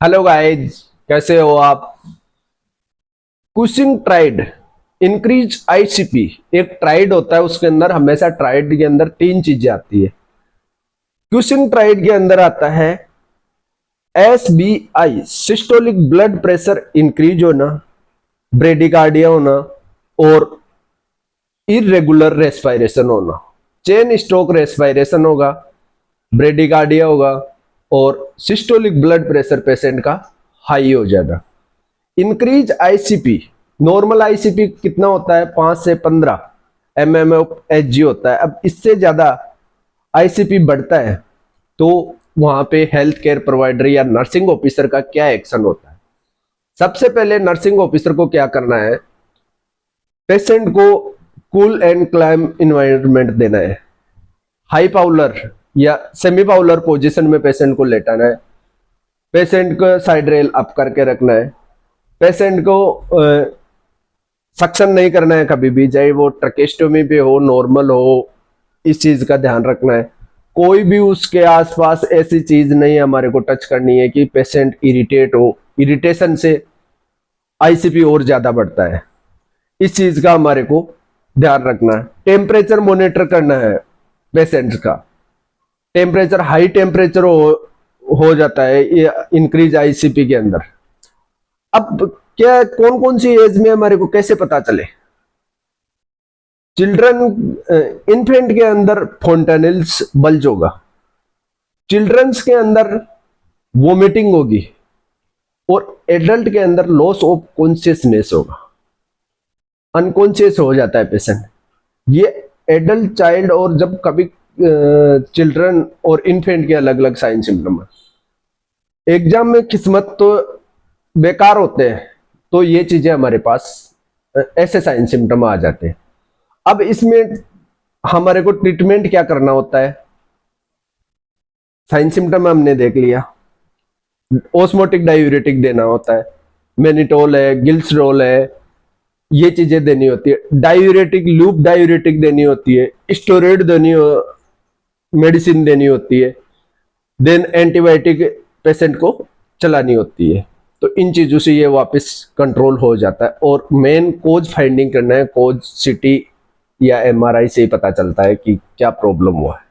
Hello guys, कैसे हो आप। कुशिंग ट्राइड इंक्रीज आईसीपी एक ट्राइड होता है। उसके अंदर हमेशा ट्राइड के अंदर तीन चीजें आती है। कुशिंग ट्राइड के अंदर आता है SBI systolic blood pressure increase होना, ब्रेडिकार्डिया होना और इरेगुलर रेस्पिरेशन होना। चेन स्ट्रोक रेस्पिरेशन होगा, ब्रेडिकार्डिया होगा और सिस्टोलिक ब्लड प्रेशर पेशेंट का हाई हो जाना। इंक्रीज आईसीपी, नॉर्मल आईसीपी कितना होता है 5 से 15 mmHg होता है। अब इससे ज्यादा आईसीपी बढ़ता है तो वहां पे हेल्थ केयर प्रोवाइडर या नर्सिंग ऑफिसर का क्या एक्शन होता है। सबसे पहले नर्सिंग ऑफिसर को क्या करना है, पेशेंट को कूल एंड क्लाइम इन्वायरमेंट देना है। हाई पाउलर या सेमी पाउलर पोजीशन में पेशेंट को लेटाना है। पेशेंट को साइड रेल अप करके रखना है। पेशेंट को सक्शन नहीं करना है कभी भी, चाहे वो ट्रकेस्टोमी पे हो, नॉर्मल हो, इस चीज का ध्यान रखना है। कोई भी उसके आसपास ऐसी चीज नहीं हमारे को टच करनी है कि पेशेंट इरिटेट हो। इरिटेशन से आईसीपी और ज्यादा बढ़ता है, इस चीज का हमारे को ध्यान रखना है। टेम्परेचर मॉनिटर करना है पेशेंट्स का। टेम्परेचर हाई टेम्परेचर हो जाता है ये इंक्रीज आईसीपी के अंदर। अब क्या कौन कौन सी एज में हमारे को कैसे पता चले। चिल्ड्रन, इन्फेंट के अंदर फोंटेनिल्स बल्ज होगा, चिल्ड्रंस के अंदर वोमिटिंग होगी और एडल्ट के अंदर लॉस ऑफ कॉन्शियसनेस होगा। अनकॉन्शियस हो जाता है पेशेंट। ये एडल्ट, चाइल्ड और जब कभी चिल्ड्रन और इन्फेंट के अलग अलग साइन सिम्टम है। एग्जाम में किस्मत तो बेकार होते हैं तो ये चीजें हमारे पास ऐसे साइन सिम्टम आ जाते हैं। अब इसमें हमारे को ट्रीटमेंट क्या करना होता है। साइन सिम्टम हमने देख लिया, ऑस्मोटिक डायूरेटिक देना होता है, मेनिटोल है, गिल्सरोल है, ये चीजें देनी होती है। डायूरेटिक, लूप डायूरेटिक देनी होती है, स्टेरॉइड मेडिसिन देनी होती है, देन एंटीबायोटिक पेशेंट को चलानी होती है। तो इन चीजों से ये वापस कंट्रोल हो जाता है। और मेन कोज फाइंडिंग करना है। कोज सीटी या एमआरआई से ही पता चलता है कि क्या प्रॉब्लम हुआ है।